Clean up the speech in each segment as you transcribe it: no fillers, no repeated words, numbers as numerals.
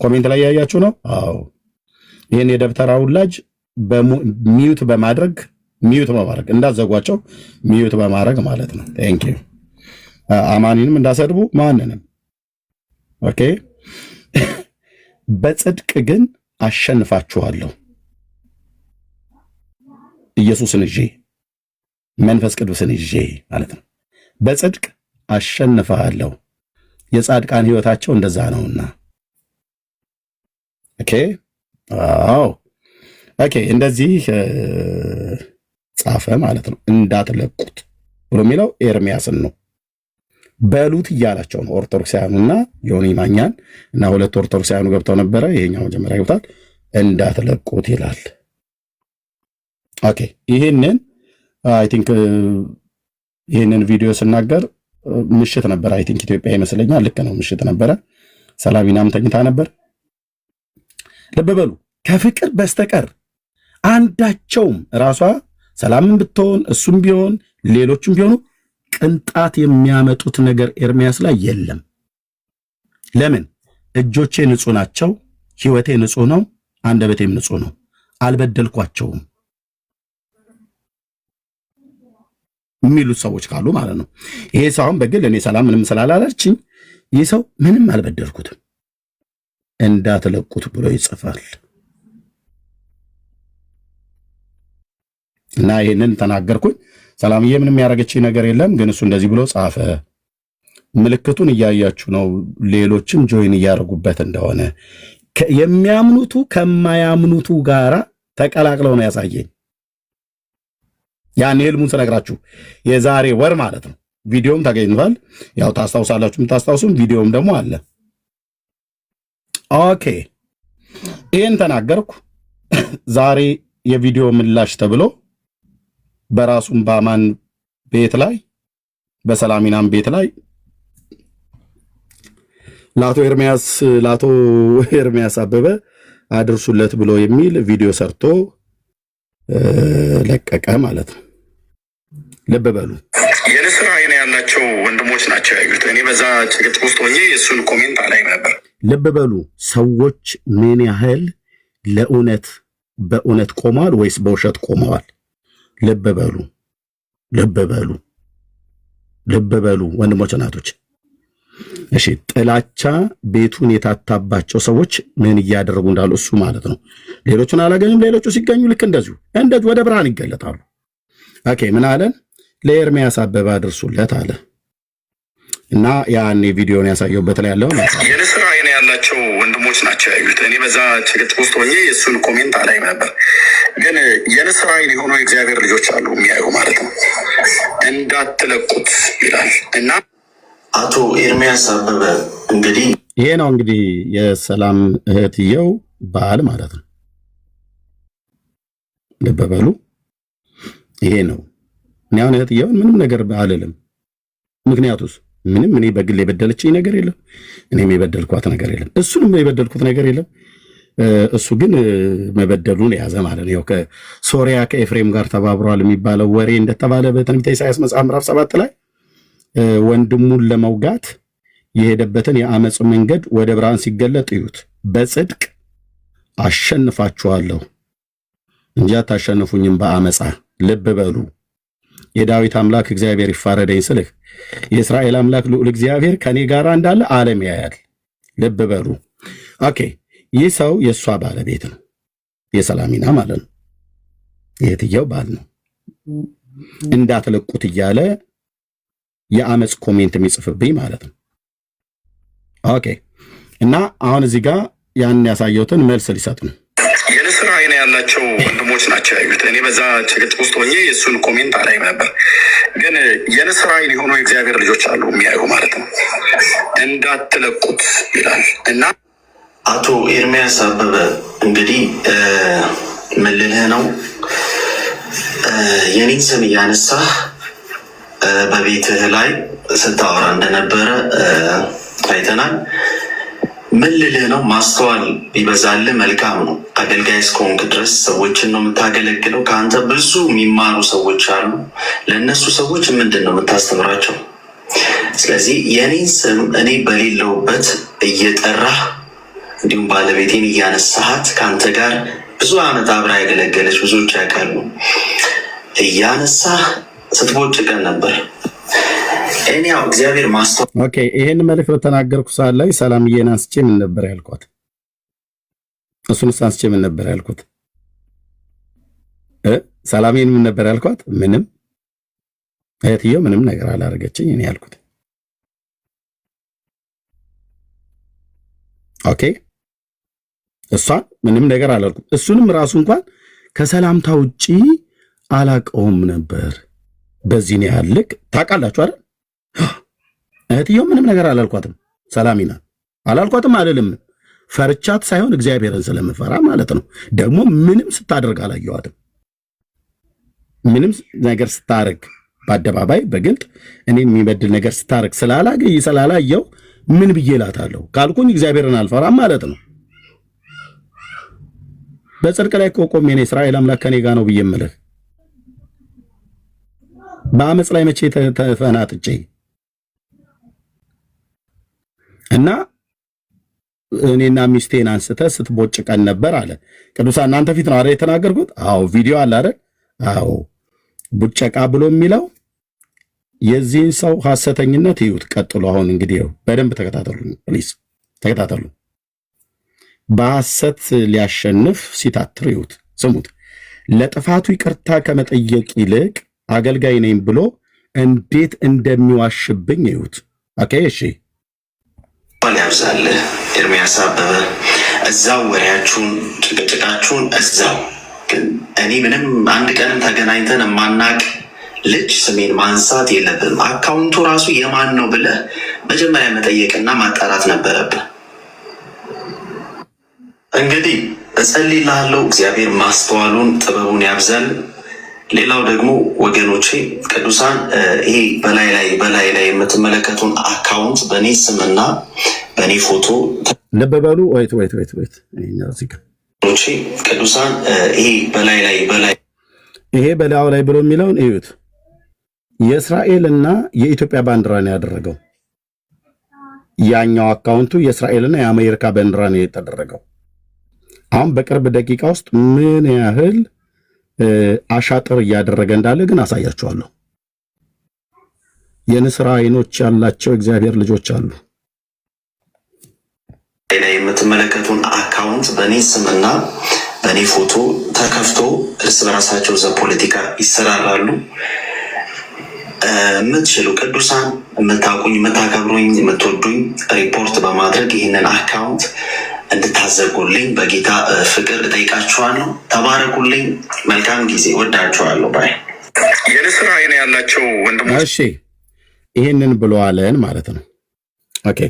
ኮሜንት ላይ ያያችሁ ነው። አዎ ይህን የደብተራ ውላጅ ሚዩት በማድረግ እንዳዘጓቸው ሚዩት በማድረግ ማለት ነው። ቴንክ ዩ አማኒንም እንዳሰድቡ ማንንም። ኦኬ በጽድቅ ግን አሸንፋችኋለሁ። ኢየሱስን ይዤ መንፈስ ቅዱስን ይዤ ማለት ነው። በጽድቅ አሸንፋለሁ። የጻድቃን ህይወታቸው እንደዛ ነውና። ኦኬ አዎ ኦኬ እንደዚህ ጻፈ ማለት ነው። እንዳትለቁት ብሎ የሚለው ኤርሚያስን ነው። በሉት እያላቸው ነው ኦርቶዶክሳውያኑና ዮኒ ማኛን እና ሁለት ኦርቶዶክሳውያኑ ገብተው ነበረ። ይሄኛው መጀመሪያ ገብቷል። እንዳትለቁት ይላል። ኦኬ ይሄንን አይ ቲንክ ይሄንን ቪዲዮ ስናገር ምሽት ነበር። አይ ቲንክ ኢትዮጵያ ይመስለኛል። ልክ ነው፣ ምሽት ነበረ። ሰላሚናም ተኝታ ነበር። ልብ በሉ ከፍቅር በስተቀር አንዳቸውም ራሷ ሰላምን ብትሆን እሱም ቢሆን ሌሎችም ቢሆኑ ቅንጣት የሚያመጡት ነገር ኤርሚያስ ላይ የለም። ለምን? እጆቼ ንጹህ ናቸው፣ ህይወቴ ንጹህ ነው፣ አንደበቴም ንጹህ ነው፣ አልበደልኳቸውም የሚሉት ሰዎች ካሉ ማለት ነው። ይሄ ሰውን በግል እኔ ሰላም ምንም ስላላለችኝ ይህ ሰው ምንም አልበደልኩትም እንዳትለቁት ብሎ ይጽፋል። እና ይሄንን ተናገርኩኝ። ሰላምዬ ምንም ያደረገችኝ ነገር የለም፣ ግን እሱ እንደዚህ ብሎ ጻፈ። ምልክቱን እያያችሁ ነው። ሌሎችም ጆይን እያደረጉበት እንደሆነ የሚያምኑቱ ከማያምኑቱ ጋራ ተቀላቅለው ነው ያሳየኝ። ያን ህልሙን ስነግራችሁ የዛሬ ወር ማለት ነው። ቪዲዮም ተገኝቷል። ያው ታስታውሳላችሁ፣ የምታስታውሱም ቪዲዮም ደግሞ አለ። ኦኬ ይህን ተናገርኩ። ዛሬ የቪዲዮ ምላሽ ተብሎ በራሱም በአማን ቤት ላይ በሰላሚናም ቤት ላይ ለአቶ ኤርሚያስ አበበ አድርሱለት ብሎ የሚል ቪዲዮ ሰርቶ ለቀቀ ማለት ነው። ልብ በሉ የንስር አይን ያላቸው ወንድሞች ናቸው ያዩት። እኔ በዛ ጭቅጭቅ ውስጥ ሆኜ የእሱን ኮሜንት አላይም ነበር። ልብ በሉ ሰዎች ምን ያህል ለእውነት በእውነት ቆመዋል ወይስ በውሸት ቆመዋል? ልብ በሉ ወንድሞች እናቶች። እሺ ጥላቻ ቤቱን የታታባቸው ሰዎች ምን እያደረጉ እንዳሉ እሱ ማለት ነው። ሌሎቹን አላገኙም። ሌሎቹ ሲገኙ ልክ እንደዚሁ ወደ ብርሃን ይገለጣሉ። ኦኬ ምን አለን? ለኤርሚያስ አበበ አድርሱለት አለ እና ያን ቪዲዮን ያሳየውበት ላይ ያለው የንስር አይን ያላቸው ወንድሞች ናቸው ያዩት። እኔ በዛ ጭቅጭቅ ውስጥ ሆኜ የእሱን ኮሜንት አላይም ነበር። ግን የንስር አይን የሆኑ የእግዚአብሔር ልጆች አሉ የሚያዩ ማለት ነው። እንዳትለቁት ይላል እና አቶ ኤርሚያስ አበበ እንግዲህ ይሄ ነው እንግዲህ የሰላም እህትየው ባል ማለት ነው። ልብ በሉ ይሄ ነው። እኔ አሁን እህትየውን ምንም ነገር አልልም። ምክንያቱስ ምንም እኔ በግል የበደለችኝ ነገር የለም። እኔም የበደልኳት ነገር የለም። እሱንም የበደልኩት ነገር የለም። እሱ ግን መበደሉን የያዘ ማለት ነው። ከሶሪያ ከኤፍሬም ጋር ተባብሯል የሚባለው ወሬ እንደተባለ በትንቢተ ኢሳይያስ መጽሐፍ ምዕራፍ 7 ላይ ወንድሙን ለመውጋት የሄደበትን የአመፅ መንገድ ወደ ብርሃን ሲገለጥ እዩት። በጽድቅ አሸንፋችኋለሁ እንጂ አታሸንፉኝም በአመፃ። ልብ በሉ የዳዊት አምላክ እግዚአብሔር ይፋረደኝ ስልህ የእስራኤል አምላክ ልዑል እግዚአብሔር ከኔ ጋር እንዳለ ዓለም ያያል። ልብ በሉ። ኦኬ ይህ ሰው የእሷ ባለቤት ነው፣ የሰላሚና ማለት ነው። የትየው ባል ነው። እንዳትለቁት እያለ የአመፅ ኮሜንት የሚጽፍብኝ ማለት ነው። ኦኬ እና አሁን እዚህ ጋር ያን ያሳየሁትን መልስ ሊሰጥ ነው። የንስር አይን ያላቸው ወንድሞች ናቸው ያዩት። እኔ በዛ ጭቅጭቅ ውስጥ ሆኜ የእሱን ኮሜንት አላይም ነበር። ግን የንስር አይን የሆኑ የእግዚአብሔር ልጆች አሉ የሚያዩ ማለት ነው። እንዳትለቁት ይላል እና አቶ ኤርሚያስ አበበ እንግዲህ ምን ልልህ ነው፣ የኔን ስም እያነሳህ በቤትህ ላይ ስታወራ እንደነበረ አይተናል። ምን ልልህ ነው፣ ማስተዋል ቢበዛልህ መልካም ነው። አገልጋይ እስከሆንክ ድረስ ሰዎችን ነው የምታገለግለው። ከአንተ ብዙ የሚማሩ ሰዎች አሉ። ለእነሱ ሰዎች ምንድን ነው የምታስተምራቸው? ስለዚህ የኔን ስም እኔ በሌለውበት እየጠራህ እንዲሁም ባለቤቴን እያነሳሃት ከአንተ ጋር ብዙ ዓመት አብራ ያገለገለች ብዙዎች ያውቃሉ። እያነሳህ ስትቦጭቀን ነበር። እኔ ያው እግዚአብሔር ኦኬ፣ ይሄን መልክ በተናገርኩ ሰዓት ላይ ሰላምዬን አንስቼ ምን ነበር ያልኳት? እሱንስ አንስቼ ምን ነበር ያልኩት? ሰላሜን ምን ነበር ያልኳት? ምንም እህትየው ምንም ነገር አላደረገችኝ እኔ ያልኩት። ኦኬ፣ እሷን ምንም ነገር አላልኩም። እሱንም ራሱ እንኳን ከሰላምታ ውጪ አላቀውም ነበር። በዚህ ነው ያልክ ታውቃላችሁ አይደል? እህትየው ምንም ነገር አላልኳትም። ሰላሚና አላልኳትም አይደለም፣ ፈርቻት ሳይሆን እግዚአብሔርን ስለምፈራ ማለት ነው። ደግሞ ምንም ስታደርግ አላየዋትም። ምንም ነገር ስታደርግ በአደባባይ በግልጥ እኔ የሚበድል ነገር ስታደርግ ስላላየው ምን ብዬ እላታለሁ ካልኩኝ እግዚአብሔርን አልፈራም ማለት ነው። በጽድቅ ላይ እኮ ቆሜ ነው እስራኤል አምላክ ከኔ ጋር ነው ብዬ እምልህ። በአመፅ ላይ መቼ ተፈናጥጬ እና እኔና ሚስቴን አንስተህ ስትቦጭቀን ነበር አለ። ቅዱሳን እናንተ ፊት ነው አይደል የተናገርኩት? አዎ ቪዲዮ አለ አይደል? አዎ ቡጨቃ ብሎ የሚለው የዚህን ሰው ሐሰተኝነት ይዩት። ቀጥሎ አሁን እንግዲህ በደንብ ተከታተሉ ፕሊዝ ተከታተሉ። በሐሰት ሊያሸንፍ ሲታትር ይዩት፣ ስሙት። ለጥፋቱ ይቅርታ ከመጠየቅ ይልቅ አገልጋይ ነኝ ብሎ እንዴት እንደሚዋሽብኝ ይዩት። ኦኬ እሺ፣ ያብዛልህ ኤርሚያስ አበበ። እዛው ወሬያችሁን ጭቅጭቃችሁን እዛው። ግን እኔ ምንም አንድ ቀንም ተገናኝተን የማናቅ ልጅ ስሜን ማንሳት የለብንም። አካውንቱ ራሱ የማን ነው ብለህ መጀመሪያ መጠየቅና ማጣራት ነበረብህ። እንግዲህ እጸልይልሃለሁ፣ እግዚአብሔር ማስተዋሉን ጥበቡን ያብዛል። ሌላው ደግሞ ወገኖቼ ቅዱሳን፣ ይሄ በላይ ላይ የምትመለከቱን አካውንት በእኔ ስምና በእኔ ፎቶ ልብ በሉ። ወይት ቅዱሳን፣ ይሄ በላዩ ላይ ብሎ የሚለውን እዩት። የእስራኤልና የኢትዮጵያ ባንዲራ ነው ያደረገው። ያኛው አካውንቱ የእስራኤልና የአሜሪካ ባንዲራ ነው የተደረገው። አሁን በቅርብ ደቂቃ ውስጥ ምን ያህል አሻጥር እያደረገ እንዳለ ግን አሳያችኋለሁ። የንስር አይኖች ያላቸው እግዚአብሔር ልጆች አሉ። ላይ የምትመለከቱን አካውንት በእኔ ስምና በእኔ ፎቶ ተከፍቶ እርስ በራሳቸው ፖለቲካ ይሰራራሉ። የምትችሉ ቅዱሳን፣ የምታውቁኝ፣ የምታከብሩኝ፣ የምትወዱኝ ሪፖርት በማድረግ ይህንን አካውንት እንድታዘጉልኝ በጌታ ፍቅር እጠይቃችኋለሁ። ተባረኩልኝ። መልካም ጊዜ። ወዳችኋለሁ። ባይ የንስር አይን ያላቸው ወንድሞች። እሺ ይህንን ብለዋለን ማለት ነው። ኦኬ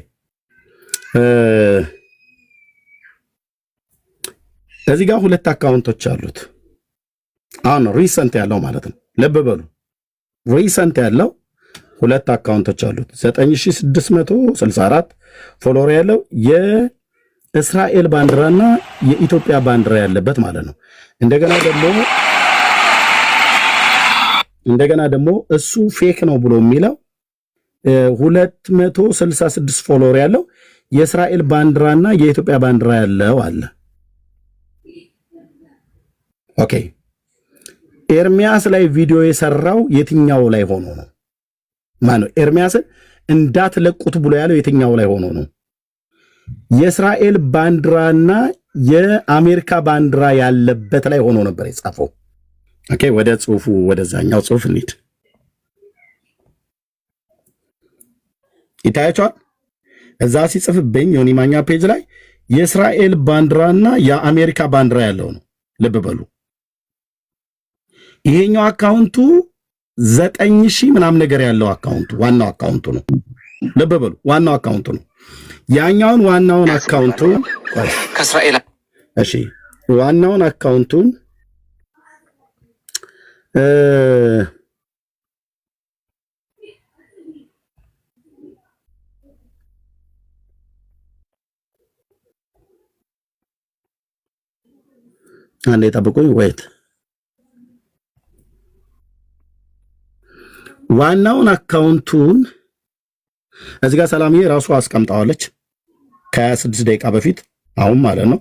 እዚህ ጋር ሁለት አካውንቶች አሉት። አሁን ሪሰንት ያለው ማለት ነው። ልብ በሉ፣ ሪሰንት ያለው ሁለት አካውንቶች አሉት። 9664 ፎሎወር ያለው የእስራኤል ባንዲራና የኢትዮጵያ ባንዲራ ያለበት ማለት ነው። እንደገና ደግሞ እሱ ፌክ ነው ብሎ የሚለው 266 ፎሎወር ያለው የእስራኤል ባንዲራና የኢትዮጵያ ባንዲራ ያለው አለ። ኦኬ ኤርሚያስ ላይ ቪዲዮ የሰራው የትኛው ላይ ሆኖ ነው? ማነው ኤርሚያስን እንዳትለቁት ብሎ ያለው የትኛው ላይ ሆኖ ነው? የእስራኤል ባንዲራና የአሜሪካ ባንዲራ ያለበት ላይ ሆኖ ነበር የጻፈው። ኦኬ ወደ ጽሁፉ ወደዛኛው ጽሁፍ እንሂድ። ይታያቸዋል። እዛ ሲጽፍብኝ ዮኒ ማኛ ፔጅ ላይ የእስራኤል ባንዲራና የአሜሪካ ባንዲራ ያለው ነው። ልብ በሉ። ይሄኛው አካውንቱ 9000 ምናምን ነገር ያለው አካውንቱ ዋናው አካውንቱ ነው። ልብ በሉ፣ ዋናው አካውንቱ ነው። ያኛውን ዋናውን አካውንቱ ከእስራኤል እሺ፣ ዋናውን አካውንቱን አንዴ ጠብቁኝ። ወይት ዋናውን አካውንቱን እዚህ ጋር ሰላምዬ ራሱ አስቀምጣዋለች ከ26 ደቂቃ በፊት አሁን ማለት ነው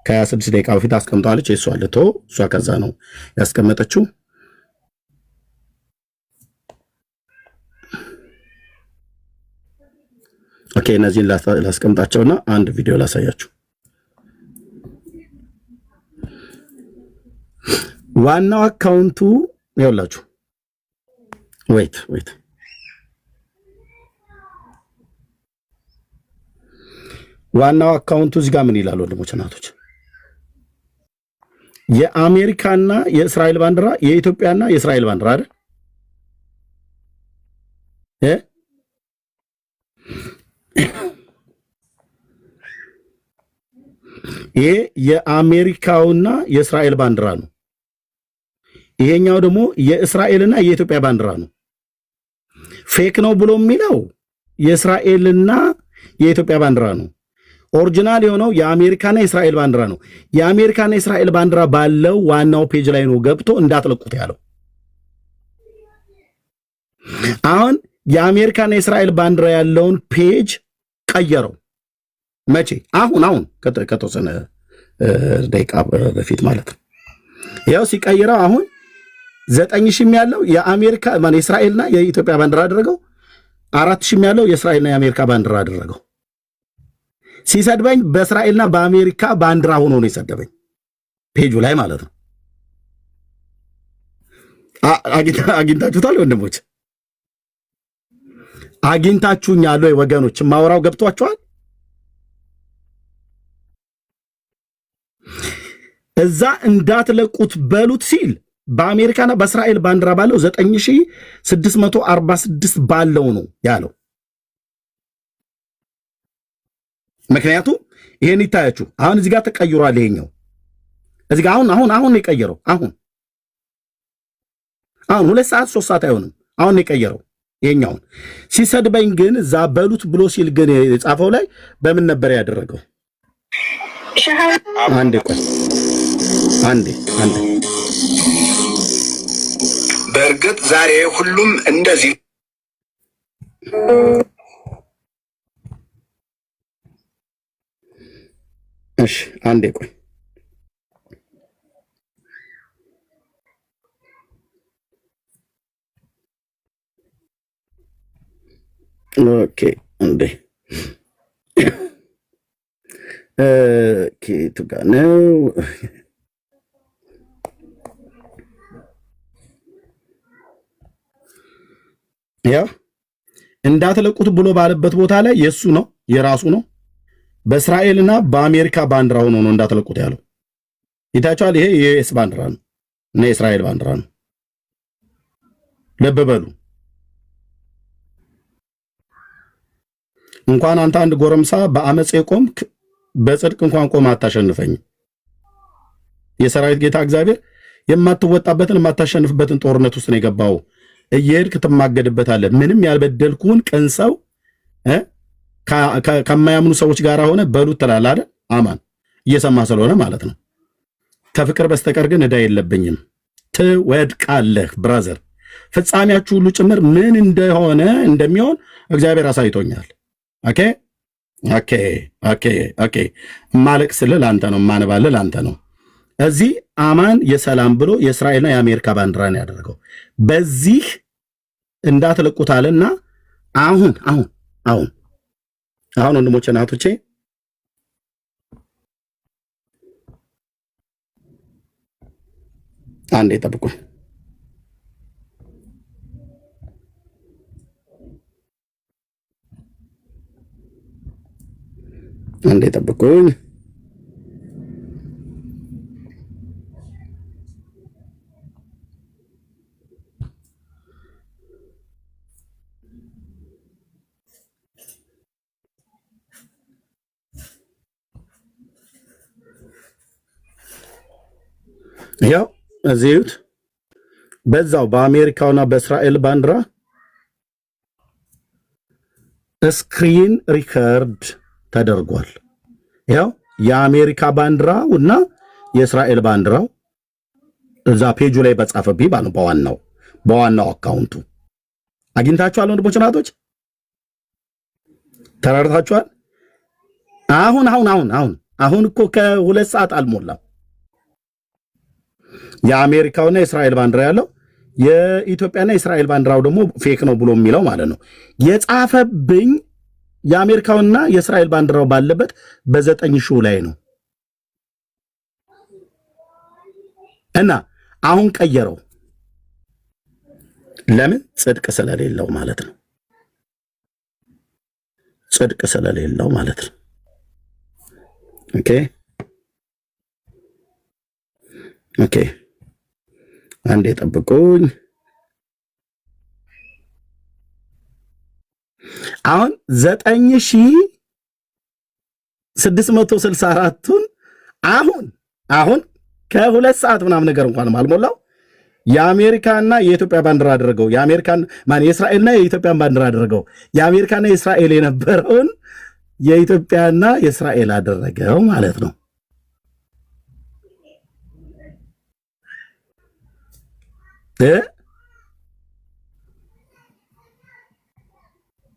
ከ26 ደቂቃ በፊት አስቀምጠዋለች። የእሷ ልቶ እሷ ከዛ ነው ያስቀመጠችው። ኦኬ እነዚህን ላስቀምጣቸውና አንድ ቪዲዮ ላሳያችሁ። ዋናው አካውንቱ ይኸውላችሁ። ዌይት ዋናው አካውንቱ እዚህ ጋር ምን ይላል ወንድሞች እናቶች? የአሜሪካና የእስራኤል ባንዲራ፣ የኢትዮጵያና የእስራኤል ባንዲራ አይደል? ይሄ የአሜሪካውና የእስራኤል ባንዲራ ነው። ይሄኛው ደግሞ የእስራኤልና የኢትዮጵያ ባንዲራ ነው። ፌክ ነው ብሎ የሚለው የእስራኤልና የኢትዮጵያ ባንዲራ ነው። ኦሪጂናል የሆነው የአሜሪካና የእስራኤል ባንዲራ ነው። የአሜሪካና የእስራኤል ባንዲራ ባለው ዋናው ፔጅ ላይ ነው ገብቶ እንዳትለቁት ያለው። አሁን የአሜሪካና የእስራኤል ባንዲራ ያለውን ፔጅ ቀየረው። መቼ? አሁን ከተወሰነ ደቂቃ በፊት ማለት ነው። ያው ሲቀይረው አሁን 9,000 ያለው የአሜሪካ ማን የእስራኤልና የኢትዮጵያ ባንዲራ አደረገው። 4,000 ያለው የእስራኤልና የአሜሪካ ባንዲራ አደረገው። ሲሰድበኝ በእስራኤልና በአሜሪካ ባንዲራ ሆኖ ነው የሰደበኝ ፔጁ ላይ ማለት ነው። አግኝታችሁታል ወንድሞች? አግኝታችሁኛል ወይ ወገኖች? ማውራው ገብቷችኋል? እዛ እንዳትለቁት በሉት ሲል በአሜሪካና በእስራኤል ባንዲራ ባለው 9646 ባለው ነው ያለው። ምክንያቱም ይሄን ይታያችሁ አሁን እዚህ ጋር ተቀይሯል። ይሄኛው እዚህ ጋር አሁን የቀየረው አሁን 2 ሰዓት 3 ሰዓት አይሆንም። አሁን የቀየረው ይሄኛውን ሲሰድበኝ ግን እዛ በሉት ብሎ ሲል ግን የጻፈው ላይ በምን ነበር ያደረገው? አንዴ በእርግጥ ዛሬ ሁሉም እንደዚህ እሺ፣ አንዴ ቆይ። ኦኬ እንዴ ኬቱ ጋር ነው። ያው እንዳትለቁት ብሎ ባለበት ቦታ ላይ የሱ ነው የራሱ ነው። በእስራኤልና በአሜሪካ ባንዲራ ሆኖ ነው እንዳትለቁት ያለው። ይታችኋል። ይሄ የዩኤስ ባንዲራ ነው እና የእስራኤል ባንዲራ ነው። ልብ በሉ። እንኳን አንተ አንድ ጎረምሳ በአመፅ የቆምክ በጽድቅ እንኳን ቆም አታሸንፈኝም። የሰራዊት ጌታ እግዚአብሔር የማትወጣበትን የማታሸንፍበትን ጦርነት ውስጥ ነው የገባው። እየሄድክ ትማገድበታለህ። ምንም ያልበደልኩን ቀን ሰው ከማያምኑ ሰዎች ጋር ሆነ በሉት ትላለህ አይደል? አማን እየሰማ ስለሆነ ማለት ነው። ከፍቅር በስተቀር ግን ዕዳ የለብኝም። ትወድቃለህ ብራዘር። ፍጻሜያችሁ ሁሉ ጭምር ምን እንደሆነ እንደሚሆን እግዚአብሔር አሳይቶኛል። ኦኬ ማለቅስልህ ለአንተ ነው፣ ማነባልህ ለአንተ ነው። እዚህ አማን የሰላም ብሎ የእስራኤልና የአሜሪካ ባንዲራን ያደረገው በዚህ እንዳትለቁታልና አሁን ወንድሞቼ እናቶቼ አንዴ ጠብቁኝ። ያው እዚሁት በዛው በአሜሪካውና በእስራኤል ባንዲራ ስክሪን ሪከርድ ተደርጓል። ያው የአሜሪካ ባንዲራው እና የእስራኤል ባንዲራው እዛ ፔጁ ላይ በጻፈብኝ በዋናው አካውንቱ አግኝታችኋል ወንድሞች እናቶች? ተራርታችኋል? አሁን እኮ ከ2 ሰዓት አልሞላም የአሜሪካውና የእስራኤል ባንዲራ ያለው የኢትዮጵያና የእስራኤል ባንዲራው ደግሞ ፌክ ነው ብሎ የሚለው ማለት ነው የጻፈብኝ የአሜሪካውና የእስራኤል ባንዲራው ባለበት በ9,000 ላይ ነው እና አሁን ቀየረው ለምን ጽድቅ ስለሌለው ማለት ነው ጽድቅ ስለሌለው ማለት ነው ኦኬ አንዴ ጠብቁኝ አሁን 9,664ቱን አሁን ከ2 ሰዓት ምናምን ነገር እንኳን አልሞላው የአሜሪካና የኢትዮጵያ ባንዲራ አደረገው የእስራኤልና የኢትዮጵያን ባንዲራ አደረገው የአሜሪካና የእስራኤል የነበረውን የኢትዮጵያና የእስራኤል አደረገው ማለት ነው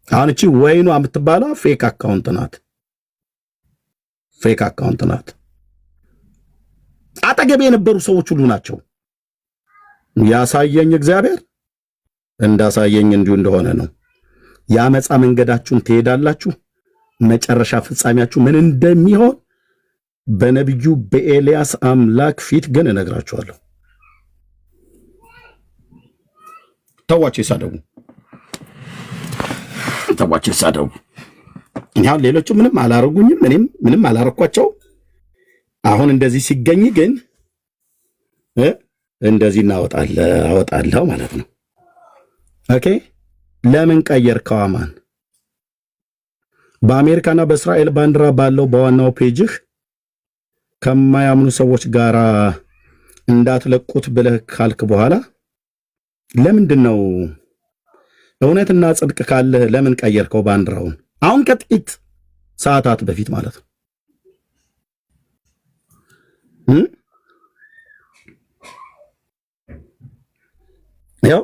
አሁን እቺ ወይኑ የምትባለው ፌክ አካውንት ናት አጠገብ የነበሩ ሰዎች ሁሉ ናቸው ያሳየኝ እግዚአብሔር እንዳሳየኝ እንዲሁ እንደሆነ ነው ያመጻ መንገዳችሁን ትሄዳላችሁ መጨረሻ ፍጻሜያችሁ ምን እንደሚሆን በነብዩ በኤልያስ አምላክ ፊት ግን እነግራችኋለሁ ተዋቸው ይሳደቡ እኛም ሌሎቹ ምንም አላረጉኝም እኔም ምንም አላረኳቸው አሁን እንደዚህ ሲገኝ ግን እንደዚህ አወጣለሁ ማለት ነው ኦኬ ለምን ቀየርከው አማን በአሜሪካና በእስራኤል ባንዲራ ባለው በዋናው ፔጅህ ከማያምኑ ሰዎች ጋር እንዳትለቁት ብለህ ካልክ በኋላ ለምንድን ነው እውነትና ጽድቅ ካለ ለምን ቀየርከው ባንዲራውን አሁን ከጥቂት ሰዓታት በፊት ማለት ነው ያው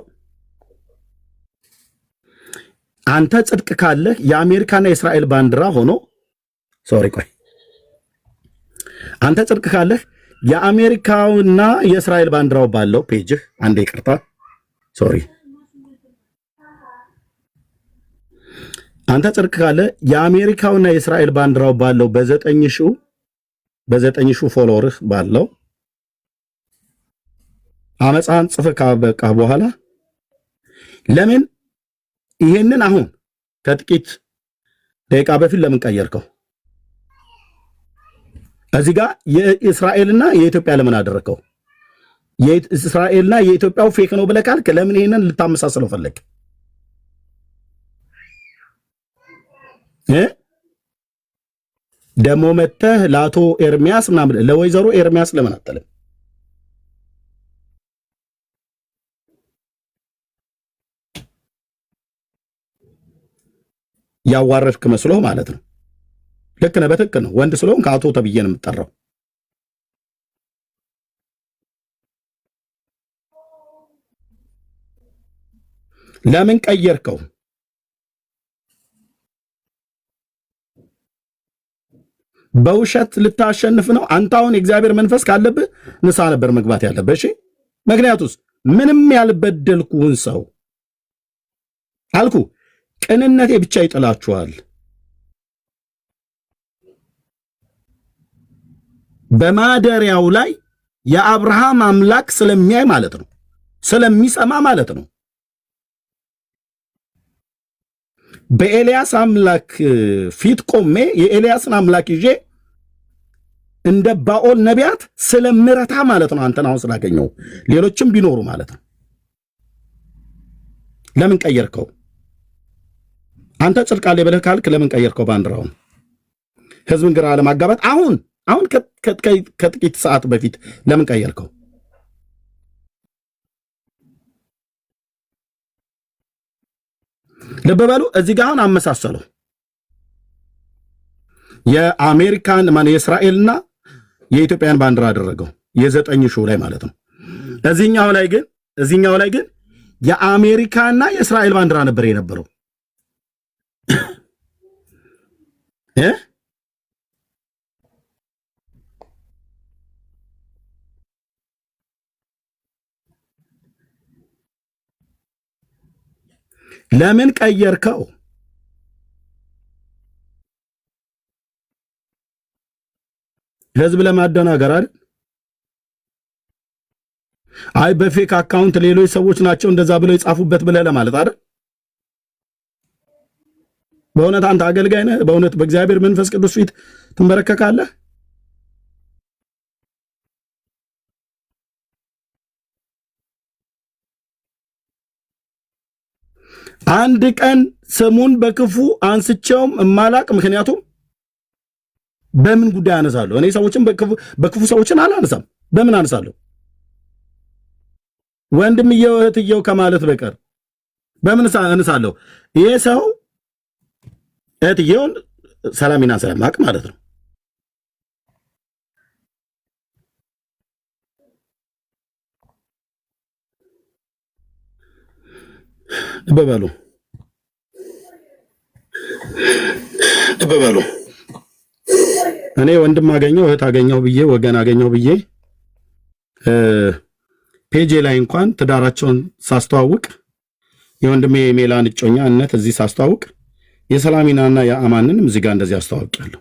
አንተ ጽድቅ ካለ የአሜሪካና የእስራኤል ባንዲራ ሆኖ አንተ ጽድቅ ካለ የአሜሪካውና የእስራኤል ባንዲራው ባለው ፔጅህ አንዴ ይቅርታ አንተ ጽድቅ ካለ የአሜሪካውና የእስራኤል ባንዲራው ባለው በ9,000 ፎሎወርህ ባለው አመፃን ጽፈህ ካበቃህ በኋላ ለምን ይሄንን አሁን ከጥቂት ደቂቃ በፊት ለምን ቀየርከው እዚህ ጋር የእስራኤልና የኢትዮጵያ ለምን አደረከው የእስራኤልና የኢትዮጵያው ፌክ ነው ብለህ ካልክ ለምን ይሄንን ልታመሳስለው ፈለግ ደሞ መተህ ለአቶ ኤርሚያስ ምናምን ለወይዘሮ ኤርሚያስ ለምን አትልም ያዋረድክ መስሎ ማለት ነው ልክ ነህ በትክክል ነው ወንድ ስለሆንክ አቶ ተብዬ ነው የምትጠራው ለምን ቀየርከው በውሸት ልታሸንፍ ነው አንተ አሁን የእግዚአብሔር መንፈስ ካለብህ ንስሐ ነበር መግባት ያለብህ እሺ ምክንያቱስ ምንም ያልበደልኩህን ሰው አልኩ ቅንነቴ ብቻ ይጥላችኋል በማደሪያው ላይ የአብርሃም አምላክ ስለሚያይ ማለት ነው ስለሚሰማ ማለት ነው በኤልያስ አምላክ ፊት ቆሜ የኤልያስን አምላክ ይዤ እንደ ባኦል ነቢያት ስለምረታ ማለት ነው አንተን አሁን ስላገኘው ሌሎችም ቢኖሩ ማለት ነው ለምን ቀየርከው አንተ ጽድቃሌ ብለህ ካልክ ለምን ቀየርከው ባንዲራውን ህዝብን ግራ ለማጋባት አሁን ከጥቂት ሰዓት በፊት ለምን ቀየርከው ልብ በሉ እዚህ ጋር አሁን አመሳሰለው የአሜሪካን የእስራኤልና የኢትዮጵያን ባንዲራ አደረገው የ9,000 ላይ ማለት ነው እዚህኛው ላይ ግን የአሜሪካና የእስራኤል ባንዲራ ነበር የነበረው ለምን ቀየርከው? ህዝብ ለማደናገር አይደል? አይ በፌክ አካውንት ሌሎች ሰዎች ናቸው እንደዛ ብለው ይጻፉበት ብለህ ለማለት አይደል? በእውነት አንተ አገልጋይ ነህ? በእውነት በእግዚአብሔር መንፈስ ቅዱስ ፊት ትንበረከካለህ? አንድ ቀን ስሙን በክፉ አንስቼውም እማላቅ። ምክንያቱም በምን ጉዳይ አነሳለሁ? እኔ ሰዎችን በክፉ ሰዎችን አላነሳም። በምን አነሳለሁ? ወንድምየው እህትየው ከማለት በቀር በምን አነሳለሁ? ይሄ ሰው እህትየውን ሰላሚና ስለማቅ ማለት ነው። በበሉ እኔ ወንድም አገኘው እህት አገኘው ብዬ ወገን አገኘው ብዬ ፔጄ ላይ እንኳን ትዳራቸውን ሳስተዋውቅ የወንድሜ ሜላን እጮኛነት እዚህ ሳስተዋውቅ የሰላሚናና የአማንንም እዚህ ጋር እንደዚህ አስተዋውቂያለሁ።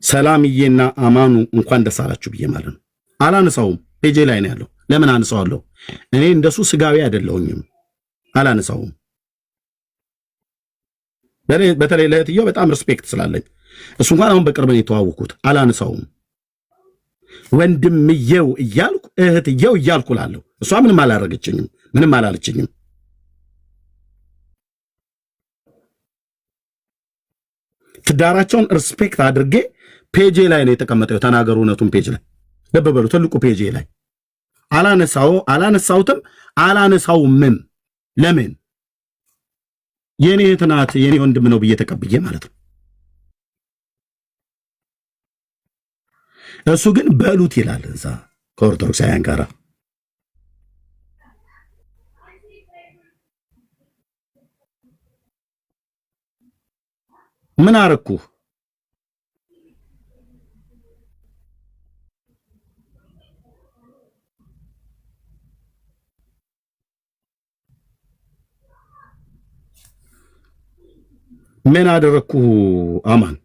ሰላምዬና አማኑ እንኳን ደስ አላችሁ ብዬ ማለት ነው። አላነሳውም። ፔጄ ላይ ነው ያለው። ለምን አነሳዋለሁ? እኔ እንደሱ ስጋዊ አይደለሁኝም። አላነሳውም። በተለይ ለእህትየው በጣም ሪስፔክት ስላለኝ እሱ እንኳን አሁን በቅርብ ነው የተዋወቁት። አላነሳውም። ወንድምየው እያልኩ እህትየው እያልኩ ላለሁ። እሷ ምንም አላረገችኝም፣ ምንም አላለችኝም። ትዳራቸውን ሪስፔክት አድርጌ ፔጄ ላይ ነው የተቀመጠው። ተናገሩ እውነቱን ፔጅ ላይ ልብ በሉ፣ ትልቁ ፔጄ ላይ አላነሳውትም፣ አላነሳውምም። ለምን? የኔ እህት ናት የኔ ወንድም ነው ብዬ ተቀብዬ ማለት ነው። እሱ ግን በሉት ይላል እዛ ከኦርቶዶክሳውያን ጋር። ምን አረኩ? ምን አደረኩ? አማን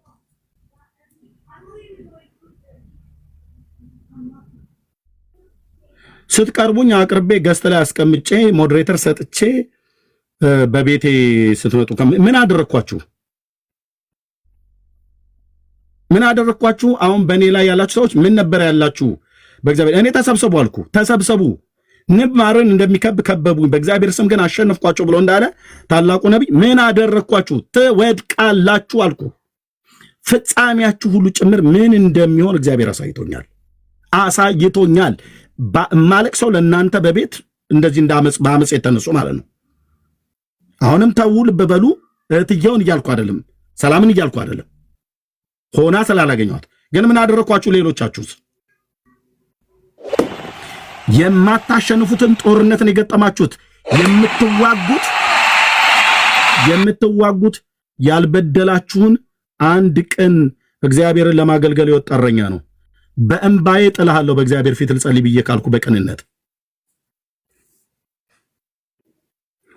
ስትቀርቡኝ አቅርቤ ገስት ላይ አስቀምጬ ሞዴሬተር ሰጥቼ በቤቴ ስትመጡ ምን አደረኳችሁ? ምን አደረኳችሁ? አሁን በእኔ ላይ ያላችሁ ሰዎች ምን ነበር ያላችሁ? በእግዚአብሔር እኔ ተሰብሰቡ አልኩ። ተሰብሰቡ ንብ ማርን እንደሚከብ ከበቡኝ፣ በእግዚአብሔር ስም ግን አሸነፍኳቸው ብሎ እንዳለ ታላቁ ነቢይ ምን አደረኳችሁ? ትወድቃላችሁ አልኩ። ፍጻሜያችሁ ሁሉ ጭምር ምን እንደሚሆን እግዚአብሔር አሳይቶኛል። ማለቅ ሰው ለእናንተ በቤት እንደዚህ በአመፅ የተነሱ ማለት ነው። አሁንም ተው፣ ልብ በሉ። እህትየውን እያልኩ አይደለም፣ ሰላምን እያልኩ አይደለም። ሆና ስላላገኘኋት ግን ምን አደረኳችሁ? ሌሎቻችሁስ የማታሸንፉትን ጦርነትን የገጠማችሁት የምትዋጉት ያልበደላችሁን አንድ ቀን እግዚአብሔርን ለማገልገል የወጣ እረኛ ነው። በእምባዬ ጥልሃለሁ በእግዚአብሔር ፊት ልጸልይ ብዬ ካልኩ በቅንነት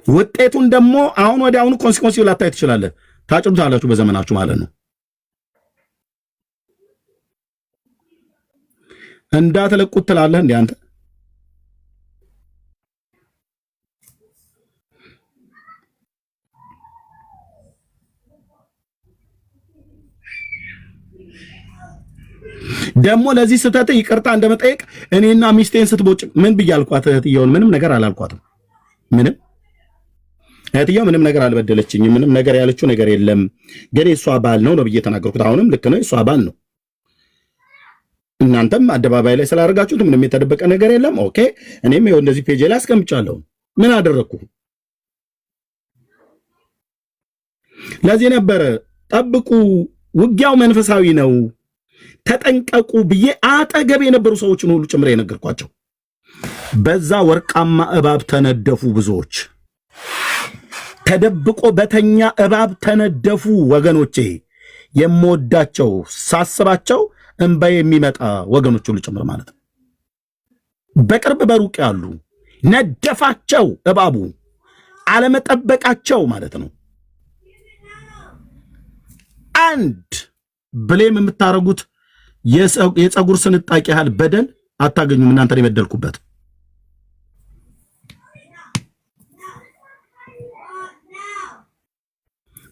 ውጤቱን ደግሞ አሁን ወዲያውኑ ኮንሲኮንሲ ላታይ ትችላለህ። ታጭዱታላችሁ በዘመናችሁ ማለት ነው። እንዳትለቁት ትላለህ እንዴ አንተ? ደግሞ ለዚህ ስህተት ይቅርታ እንደመጠየቅ እኔና ሚስቴን ስትቦጭ ምን ብያልኳት? እህትየውን ምንም ነገር አላልኳትም። እህትየው ምንም ነገር አልበደለችኝም። ምንም ነገር ያለችው ነገር የለም። ግን የእሷ ባል ነው ብዬ ተናገርኩት። አሁንም ልክ ነው፣ የእሷ ባል ነው። እናንተም አደባባይ ላይ ስላደረጋችሁት ምንም የተደበቀ ነገር የለም። ኦኬ፣ እኔም ይኸው እንደዚህ ፔጅ ላይ አስቀምጫለሁ። ምን አደረግኩ? ለዚህ ነበረ ጠብቁ፣ ውጊያው መንፈሳዊ ነው፣ ተጠንቀቁ ብዬ አጠገብ የነበሩ ሰዎችን ሁሉ ጭምር የነገርኳቸው። በዛ ወርቃማ እባብ ተነደፉ። ብዙዎች ተደብቆ በተኛ እባብ ተነደፉ። ወገኖቼ የምወዳቸው ሳስባቸው እንባዬ የሚመጣ ወገኖች ሁሉ ጭምር ማለት ነው። በቅርብ በሩቅ ያሉ ነደፋቸው እባቡ። አለመጠበቃቸው ማለት ነው። አንድ ብሌም የምታረጉት የፀጉር ስንጣቂ ያህል በደል አታገኙም። እናንተን የበደልኩበት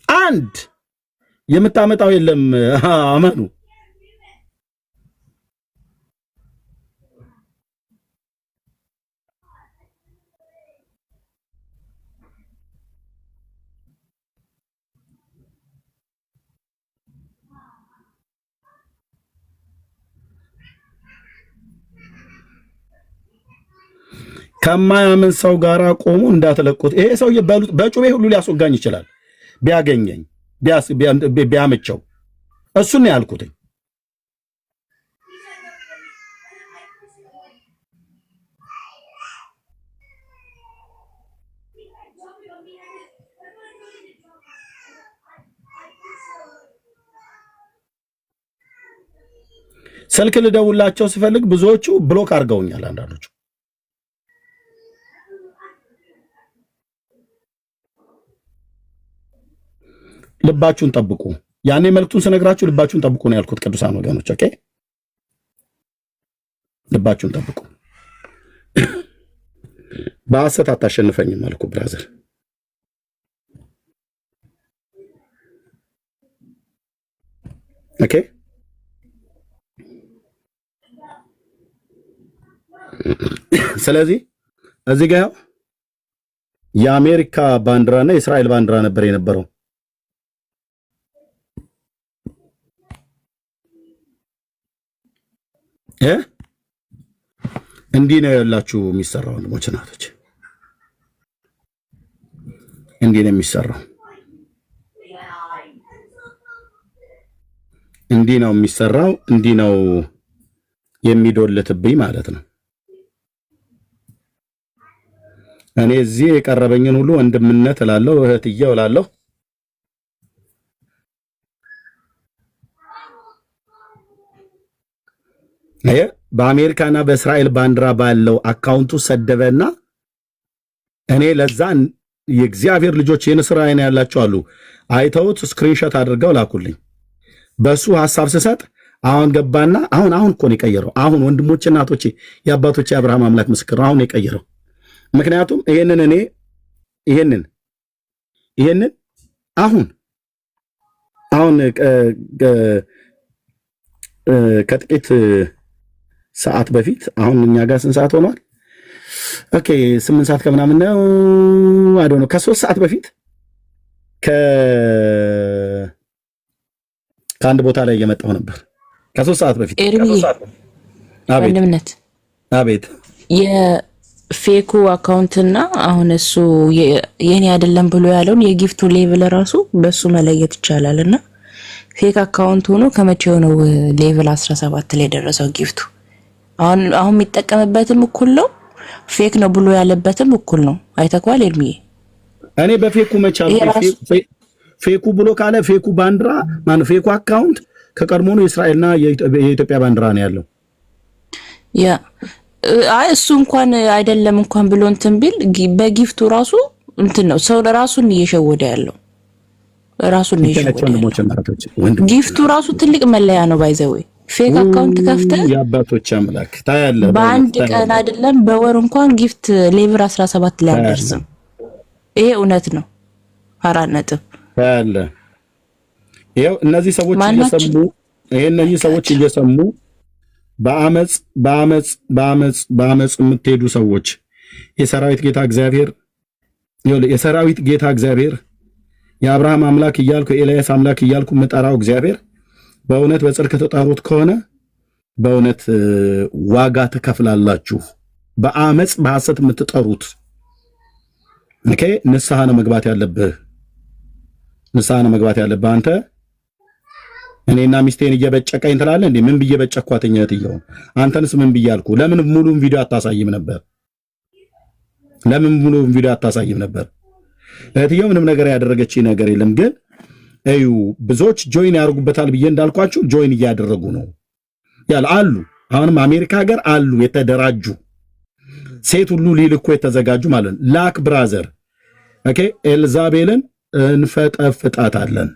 አንድ የምታመጣው የለም። አመኑ። ከማያምን ሰው ጋር ቆሙ እንዳትለቁት። ይሄ ሰው በጩቤ ሁሉ ሊያስወጋኝ ይችላል ቢያገኘኝ ቢያመቸው። እሱን ነው ያልኩት። ስልክ ልደውላቸው ስፈልግ ብዙዎቹ ብሎክ አድርገውኛል። አንዳንዶቹ ልባችሁን ጠብቁ። ያኔ መልእክቱን ስነግራችሁ ልባችሁን ጠብቁ ነው ያልኩት። ቅዱሳን ወገኖች ኦኬ፣ ልባችሁን ጠብቁ። በሐሰት አታሸንፈኝም አልኩ ብራዘር። ኦኬ፣ ስለዚህ እዚህ ጋር የአሜሪካ ባንዲራና የእስራኤል ባንዲራ ነበር የነበረው። እንዲህ ነው ያላችሁ የሚሰራው ወንድሞች እናቶች፣ እንዲህ ነው የሚሰራው። እንዲህ ነው የሚሰራው። እንዲህ ነው የሚዶልትብኝ ማለት ነው። እኔ እዚህ የቀረበኝን ሁሉ ወንድምነት እላለሁ፣ እህትዬ እላለሁ። በአሜሪካና በእስራኤል ባንዲራ ባለው አካውንቱ ሰደበና እኔ ለዛ የእግዚአብሔር ልጆች የንስር አይን ያላቸው አሉ አይተውት ስክሪንሾት አድርገው ላኩልኝ። በሱ ሐሳብ ስሰጥ አሁን ገባና አሁን እኮ ነው የቀየረው። አሁን ወንድሞቼ እናቶቼ የአባቶቼ አብርሃም አምላክ ምስክር አሁን ነው የቀየረው። ምክንያቱም ይሄንን አሁን ከጥቂት ሰዓት በፊት አሁን እኛ ጋር ስንት ሰዓት ሆኗል? ኦኬ 8 ሰዓት ከምናምን ነው አይዶ ነው። ከ3 ሰዓት በፊት ከአንድ ቦታ ላይ እየመጣሁ ነበር። ከ3 ሰዓት በፊት አቤት የፌኩ አካውንትና አሁን እሱ የኔ አይደለም ብሎ ያለውን የጊፍቱ ሌቭል ራሱ በሱ መለየት ይቻላልና ፌክ አካውንት ሆኖ ከመቼው ነው ሌቭል 17 ላይ ደረሰው ጊፍቱ? አሁን የሚጠቀምበትም እኩል ነው፣ ፌክ ነው ብሎ ያለበትም እኩል ነው። አይተኳል ኤርሚዬ። እኔ በፌኩ መቻል ፌኩ ብሎ ካለ ፌኩ ባንዲራ ማነው ፌኩ አካውንት ከቀድሞ ነው የእስራኤልና የኢትዮጵያ ባንዲራ ነው ያለው። አይ እሱ እንኳን አይደለም እንኳን ብሎ እንትን ቢል በጊፍቱ ራሱ እንትን ነው ሰው ለራሱን እየሸወደ ያለው ራሱን እየሸወደ ጊፍቱ ራሱ ትልቅ መለያ ነው። ባይዘዌ ፌክ አካውንት ከፍተህ የአባቶች አምላክ ታያለህ። በአንድ ቀን አይደለም በወር እንኳን ጊፍት ሌቭል 17 ላይ አደርስም። ይሄ እውነት ነው። 4 ነጥብ ታያለህ። ይሄው እነዚህ ሰዎች እየሰሙ በአመጽ የምትሄዱ ሰዎች የሰራዊት ጌታ እግዚአብሔር የአብርሃም አምላክ እያልኩ የኤልያስ አምላክ እያልኩ የምጠራው እግዚአብሔር በእውነት በጽድቅ ተጣሩት ከሆነ በእውነት ዋጋ ትከፍላላችሁ። በአመጽ በሐሰት የምትጠሩት ኦኬ፣ ንስሐ ነው መግባት ያለብህ። አንተ እኔና ሚስቴን እየበጨቀኝ ትላለህ እንዴ? ምን ብዬ በጨኳትኝ? እህትየው አንተንስ ምን ብያልኩ? ለምን ሙሉውን ቪዲዮ አታሳይም ነበር? እህትየው ምንም ነገር ያደረገች ነገር የለም። ግን እዩ ብዙዎች ጆይን ያደርጉበታል ብዬ እንዳልኳችሁ ጆይን እያደረጉ ነው አሉ። አሁንም አሜሪካ ሀገር አሉ የተደራጁ ሴት ሁሉ ሊልኩ የተዘጋጁ ማለት ነው። ላክ ብራዘር ኦኬ ኤልዛቤልን እንፈጠፍጣታለን።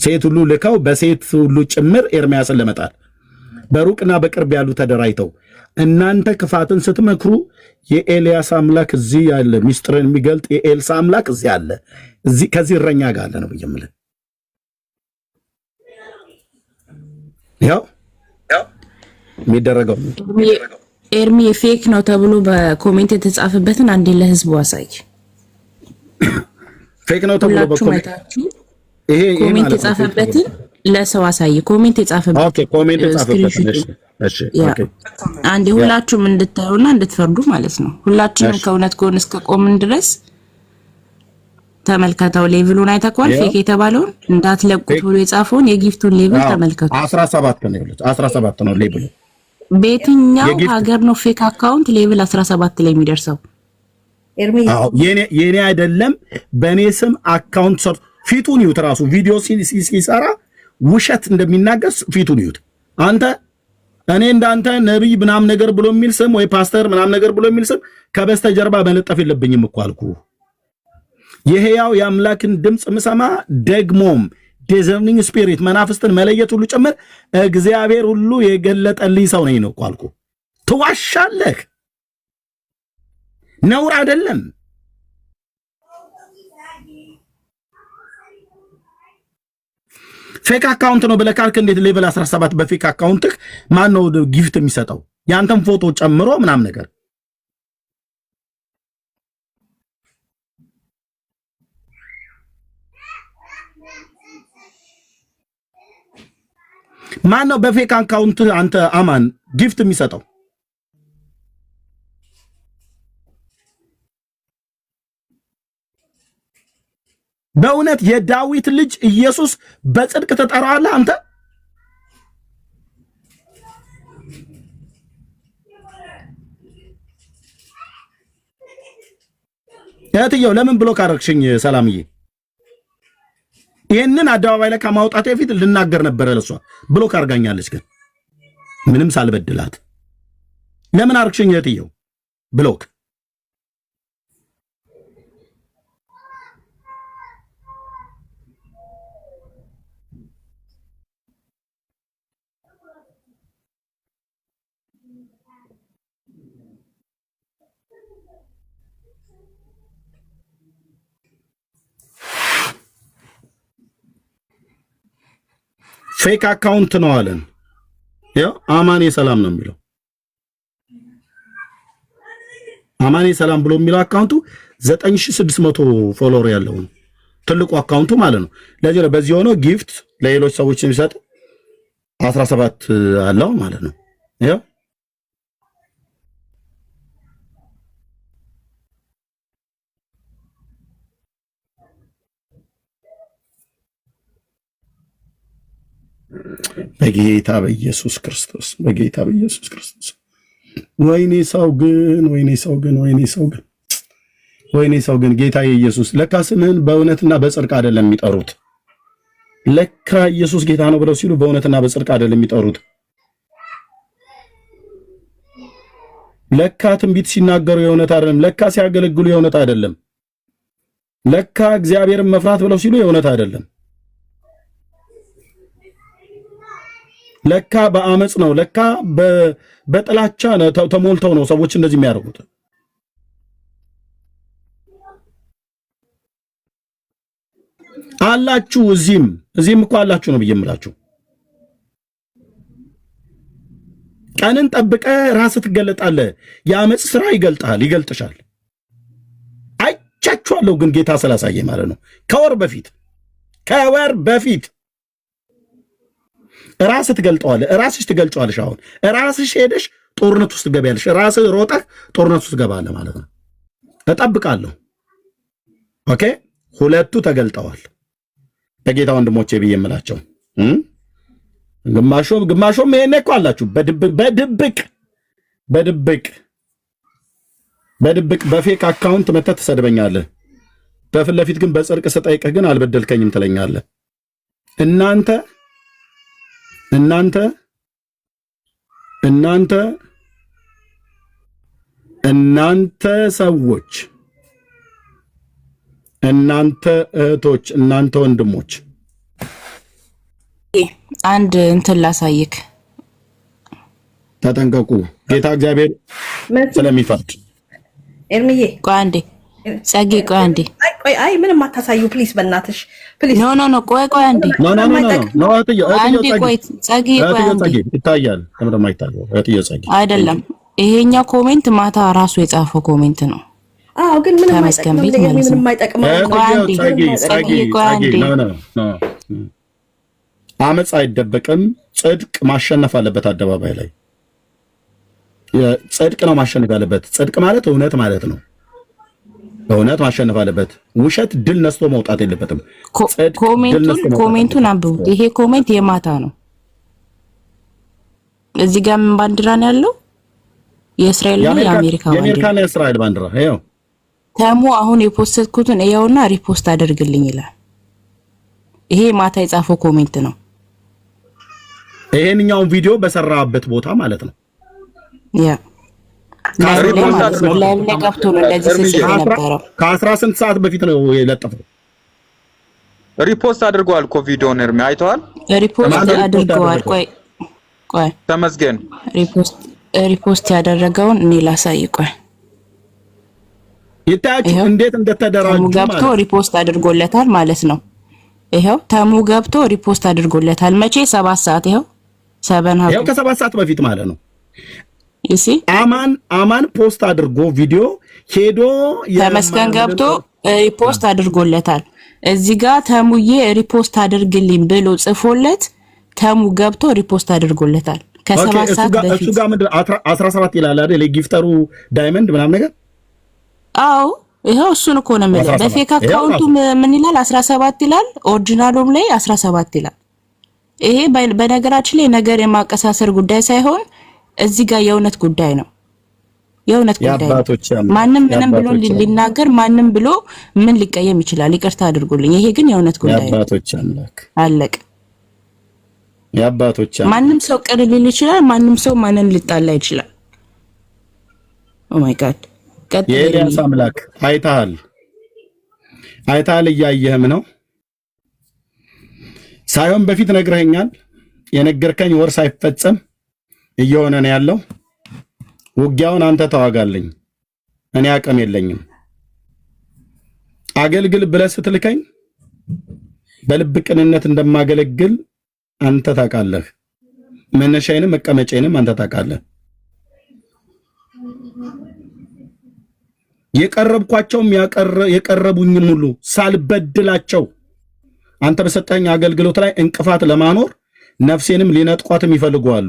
ሴት ሁሉ ልከው በሴት ሁሉ ጭምር ኤርምያስን ለመጣል በሩቅና በቅርብ ያሉ ተደራጅተው እናንተ ክፋትን ስትመክሩ የኤልያስ አምላክ እዚህ ያለ፣ ሚስጥርን የሚገልጥ የኤልሳ አምላክ እዚህ አለ፣ እዚህ ከዚህ እረኛ ጋር አለ ነው ብዬምልህ። ያው የሚደረገው ኤርሚ ፌክ ነው ተብሎ በኮሜንት የተጻፈበትን አንዴ ለህዝቡ አሳይ። ፌክ ነው ተብሎ በኮሜንት ይሄ ኮሜንት የተጻፈበትን ለሰው አሳይ። ኮሜንት የጻፈበት ኦኬ፣ ኮሜንት የጻፈበት እሺ፣ ኦኬ። አንዴ ሁላችሁም እንድታዩና እንድትፈርዱ ማለት ነው። ሁላችንም ከእውነት ጎን እስከ ቆምን ድረስ ተመልከተው። ሌቭሉን አይተኳል። ፌክ የተባለውን እንዳትለቁት ብሎ የጻፈውን የጊፍቱን ሌቭል ተመልከቱ። 17 ነው ይሉት 17 ነው ሌቭሉ። በየትኛው ሀገር ነው ፌክ አካውንት ሌቭል 17 ላይ የሚደርሰው? የኔ አይደለም በኔ ስም አካውንት ፊቱን ይዩት። ራሱ ቪዲዮ ሲሰራ ውሸት እንደሚናገር ፊቱን ይዩት። አንተ እኔ እንዳንተ ነብይ ምናምን ነገር ብሎ የሚል ስም ወይ ፓስተር ምናምን ነገር ብሎ የሚል ስም ከበስተጀርባ መለጠፍ የለብኝም እኮ አልኩ። የሕያው የአምላክን ድምፅ ምሰማ ደግሞም ዲዘርኒንግ ስፒሪት መናፍስትን መለየት ሁሉ ጭምር እግዚአብሔር ሁሉ የገለጠልኝ ሰው ነኝ ነው እኮ አልኩ። ትዋሻለህ፣ ነውር አይደለም። ፌክ አካውንት ነው ብለህ ካልክ እንዴት ሌቭል 17 በፌክ አካውንትህ ማን ነው ጊፍት የሚሰጠው? ያንተን ፎቶ ጨምሮ ምናምን ነገር ማን ነው በፌክ አካውንት አንተ አማን ጊፍት የሚሰጠው? በእውነት የዳዊት ልጅ ኢየሱስ በጽድቅ ተጠራዋለህ አንተ? እህትየው ለምን ብሎክ አደረግሽኝ? ሰላምዬ ይህንን አደባባይ ላይ ከማውጣት በፊት ልናገር ነበረ። ለሷ ብሎክ አድርጋኛለች፣ ግን ምንም ሳልበድላት። ለምን አደረግሽኝ እህትየው ብሎክ? ፌክ አካውንት ነው አለን። ያው አማኔ ሰላም ነው የሚለው አማኔ ሰላም ብሎ የሚለው አካውንቱ 9600 ፎሎወር ያለው ነው፣ ትልቁ አካውንቱ ማለት ነው። ለዚህ ነው በዚህ ሆኖ ጊፍት ለሌሎች ሰዎች የሚሰጥ 17 አለው ማለት ነው። ያው በጌታ በኢየሱስ ክርስቶስ በጌታ በኢየሱስ ክርስቶስ። ወይኔ ሰው ግን ወይኔ ሰው ግን ወይኔ ሰው ግን ወይኔ ሰው ግን ጌታ ኢየሱስ ለካ ስምህን በእውነትና በጽድቅ አይደለም የሚጠሩት። ለካ ኢየሱስ ጌታ ነው ብለው ሲሉ በእውነትና በጽድቅ አይደለም የሚጠሩት። ለካ ትንቢት ሲናገሩ የእውነት አይደለም። ለካ ሲያገለግሉ የእውነት አይደለም። ለካ እግዚአብሔርን መፍራት ብለው ሲሉ የእውነት አይደለም። ለካ በአመጽ ነው። ለካ በጥላቻ ተሞልተው ነው ሰዎች እንደዚህ የሚያደርጉት። አላችሁ እዚህም እኮ አላችሁ ነው ብዬ የምላችሁ። ቀንን ጠብቀ ራስህ ትገለጣለህ። የአመጽ ስራ ይገልጥሻል። አይቻችኋለሁ ግን ጌታ ስላሳየ ማለት ነው። ከወር በፊት ራስህ ትገልጠዋለህ። ራስሽ ትገልጫዋለሽ። አሁን ራስሽ ሄደሽ ጦርነት ውስጥ ትገቢያለሽ። ራስህ ሮጠህ ጦርነት ውስጥ ትገባለህ ማለት ነው። እጠብቃለሁ። ኦኬ፣ ሁለቱ ተገልጠዋል። በጌታ ወንድሞቼ ብዬ የምላቸው ግማሾም ይሄኔ እኮ አላችሁ በድብቅ በፌክ አካውንት መተህ ትሰድበኛለህ። በፊት ለፊት ግን በጽድቅ ስጠይቅህ ግን አልበደልከኝም ትለኛለህ። እናንተ ሰዎች እናንተ እህቶች፣ እናንተ ወንድሞች አንድ እንትን ላሳይክ፣ ተጠንቀቁ። ጌታ እግዚአብሔር ስለሚፈርድ ኤርሚዬ ቆይ አንዴ ጸጊ፣ ቆይ አንዴ፣ አይ ምንም አታሳዩ ፕሊዝ፣ በእናትሽ ፕሊዝ። ኖ ቆይ አንዴ፣ ኖ አንዴ ቆይ ጸጊ፣ ቆይ አንዴ። ይታያል ተመደማ ይታያል። እህትዬ ጸጊ አይደለም፣ ይሄኛው ኮሜንት ማታ ራሱ የጻፈው ኮሜንት ነው። አዎ ግን ምንም አይጠቅምም። አመጽ አይደበቅም። ጽድቅ ማሸነፍ አለበት። አደባባይ ላይ ጽድቅ ነው ማሸነፍ ያለበት። ጽድቅ ማለት እውነት ማለት ነው። እውነት ማሸነፍ አለበት። ውሸት ድል ነስቶ መውጣት የለበትም። ኮሜንቱን አንብቡት። ይሄ ኮሜንት የማታ ነው። እዚህ ጋር ምን ባንዲራ ነው ያለው? የእስራኤልና የአሜሪካ ባንዲራ። የአሜሪካና የእስራኤል ባንዲራ ይኸው። ተሙ አሁን የፖስትኩትን እያውና ሪፖስት አድርግልኝ ይላል። ይሄ ማታ የጻፈው ኮሜንት ነው። ይሄንኛውን ቪዲዮ በሰራበት ቦታ ማለት ነው። ያ ላይ ቀብቶ ነው እንደዚህ ሲል ነበረው። ከ18 ሰዓት በፊት ነው የለጠፈው። ሪፖስት አድርጓል እኮ ቪዲዮን ኤርሚ አይተዋል። ሪፖስት አድርጓል። ቆይ ተመስገን ሪፖስት ያደረገውን እኔ ላሳይ። ቆይ ይታያችሁ እንዴት እንደተደራጁ ማለት ነው። ገብቶ ሪፖስት አድርጎለታል ማለት ነው። ይሄው ተሙ ገብቶ ሪፖስት አድርጎለታል። መቼ 7 ሰዓት ይሄው 7 ይሄው ከ7 ሰዓት በፊት ማለት ነው። እሺ አማን ፖስት አድርጎ ቪዲዮ ሄዶ ተመስገን ገብቶ ሪፖስት አድርጎለታል። እዚህ ጋር ተሙዬ ሪፖስት አድርግልኝ ብሎ ጽፎለት ተሙ ገብቶ ሪፖስት አድርጎለታል። ከ7 ሰዓት በፊት እሱ ጋር ምንድን 17 ይላል አይደል? የጊፍተሩ ዳይመንድ ምናምን ነገር። አዎ ይሄው እሱን እኮ ነው ማለት። በፌክ አካውንቱ ምን ይላል? 17 ይላል። ኦሪጂናሉም ላይ 17 ይላል። ይሄ በነገራችን ላይ ነገር የማቀሳሰር ጉዳይ ሳይሆን እዚህ ጋር የእውነት ጉዳይ ነው። የእውነት ጉዳይ ነው። ማንም ምንም ብሎ ሊናገር ማንም ብሎ ምን ሊቀየም ይችላል? ይቅርታ አድርጉልኝ። ይሄ ግን የእውነት ጉዳይ ነው። የአባቶች አምላክ አለቀ። የአባቶች አምላክ ማንም ሰው ቅር ሊል ይችላል። ማንም ሰው ማንን ሊጣላ ይችላል። ኦ ማይ ጋድ የኤልያስ አምላክ አይታል እያየህም ነው ሳይሆን በፊት ነግረኸኛል። የነገርከኝ ወር ሳይፈጸም እየሆነ ነው ያለው። ውጊያውን አንተ ተዋጋልኝ፣ እኔ አቅም የለኝም። አገልግል ብለህ ስትልከኝ በልብ ቅንነት እንደማገለግል አንተ ታውቃለህ። መነሻዬንም መቀመጫዬንም አንተ ታውቃለህ። የቀረብኳቸውም የቀረቡኝም ሁሉ ሳልበድላቸው አንተ በሰጠኝ አገልግሎት ላይ እንቅፋት ለማኖር ነፍሴንም ሊነጥቋትም ይፈልጋሉ።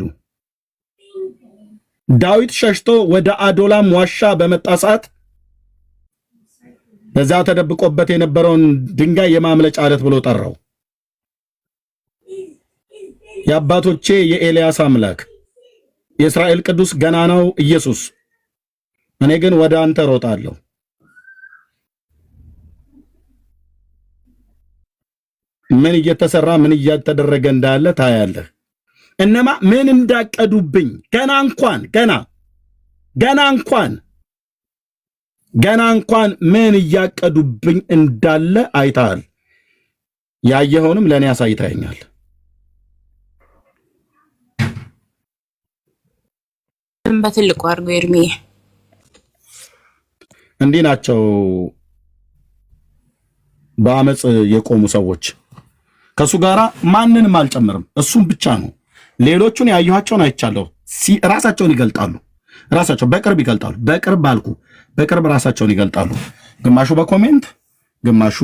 ዳዊት ሸሽቶ ወደ አዶላም ዋሻ በመጣ ሰዓት በዛ ተደብቆበት የነበረውን ድንጋይ የማምለጫ አለት ብሎ ጠራው። የአባቶቼ የኤልያስ አምላክ የእስራኤል ቅዱስ ገናናው ኢየሱስ፣ እኔ ግን ወደ አንተ ሮጣለሁ። ምን እየተሰራ ምን እያተደረገ እንዳለ ታያለህ። እነማ ምን እንዳቀዱብኝ ገና እንኳን ምን እያቀዱብኝ እንዳለ አይታል። ያየኸውንም ለኔ አሳይታኛል። በትልቁ አድርጎ ኤርሚዬ እንዲህ ናቸው በአመጽ የቆሙ ሰዎች። ከሱ ጋራ ማንንም አልጨምርም፣ እሱም ብቻ ነው። ሌሎቹን ያዩዋቸውን አይቻለሁ። ራሳቸውን ይገልጣሉ። በቅርብ ራሳቸውን ይገልጣሉ። ግማሹ በኮሜንት፣ ግማሹ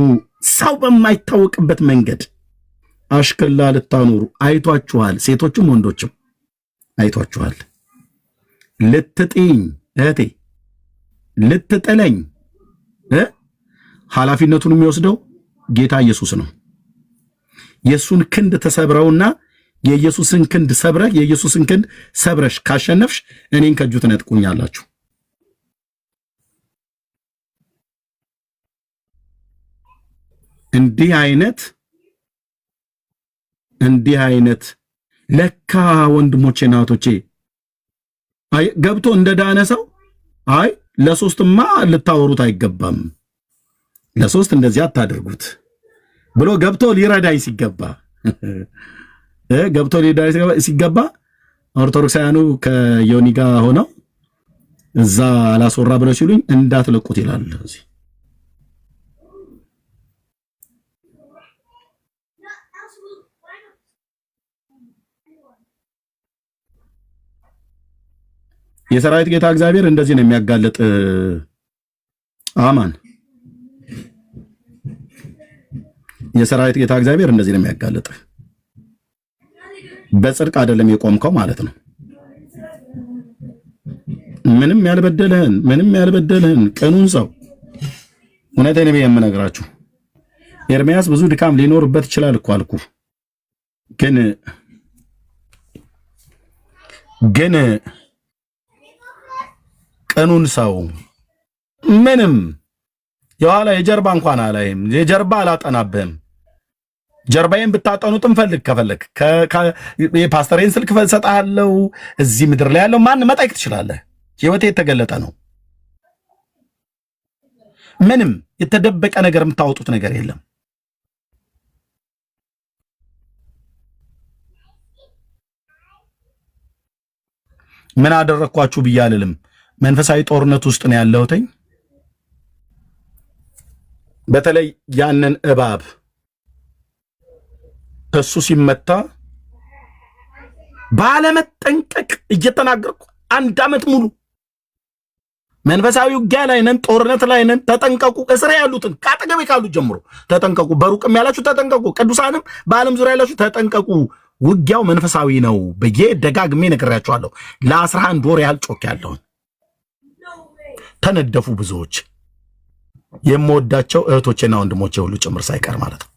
ሰው በማይታወቅበት መንገድ አሽክላ ልታኖሩ አይቷችኋል። ሴቶችም ወንዶችም አይቷችኋል። ልትጥኝ እህቴ ልትጥለኝ ኃላፊነቱን የሚወስደው ጌታ ኢየሱስ ነው። የሱን ክንድ ተሰብረውና የኢየሱስን ክንድ ሰብረሽ ካሸነፍሽ እኔን ከእጁ ትነጥቁኛላችሁ። እንዲህ አይነት ለካ ወንድሞቼ እናቶቼ ገብቶ እንደዳነ ሰው አይ ለሶስትማ ልታወሩት አይገባም። ለሶስት እንደዚህ አታድርጉት ብሎ ገብቶ ሊረዳኝ ሲገባ ኦርቶዶክሳውያኑ ከዮኒ ጋር ሆነው እዛ አላስወራ ብለው ሲሉኝ እንዳትለቁት ይላል። እዚህ የሰራዊት ጌታ እግዚአብሔር እንደዚህ ነው የሚያጋልጥ። አማን የሰራዊት ጌታ እግዚአብሔር እንደዚህ ነው የሚያጋልጥ። በጽድቅ አይደለም የቆምከው ማለት ነው። ምንም ያልበደለህን ቅኑን ሰው እውነቴን ነው የምነግራችሁ። ኤርሚያስ ብዙ ድካም ሊኖርበት ይችላል እኮ አልኩ። ግን ቅኑን ሰው ምንም የኋላ የጀርባ እንኳን አላይም፣ የጀርባ አላጠናብህም። ጀርባዬን ብታጠኑትም ከፈለክ የፓስተሬን ስልክ ሰጣለሁ። እዚህ ምድር ላይ ያለው ማን መጠየቅ ትችላለህ። ህይወቴ የተገለጠ ነው። ምንም የተደበቀ ነገር የምታወጡት ነገር የለም። ምን አደረኳችሁ ብዬ አልልም። መንፈሳዊ ጦርነት ውስጥ ነው ያለሁትኝ። በተለይ ያንን እባብ እሱ ሲመታ ባለመጠንቀቅ እየተናገርኩ 1 ዓመት ሙሉ መንፈሳዊ ውጊያ ላይ ነን፣ ጦርነት ላይ ነን። ተጠንቀቁ። እስራ ያሉትን ካጠገቤ ካሉት ጀምሮ ተጠንቀቁ። በሩቅም ያላችሁ ተጠንቀቁ። ቅዱሳንም በዓለም ዙሪያ ያላችሁ ተጠንቀቁ። ውጊያው መንፈሳዊ ነው ብዬ ደጋግሜ ነግሬያችኋለሁ። ለ11 ወር ያህል ጮክ ያለውን ተነደፉ ብዙዎች፣ የምወዳቸው እህቶቼና ወንድሞቼ ሁሉ ጭምር ሳይቀር ማለት ነው።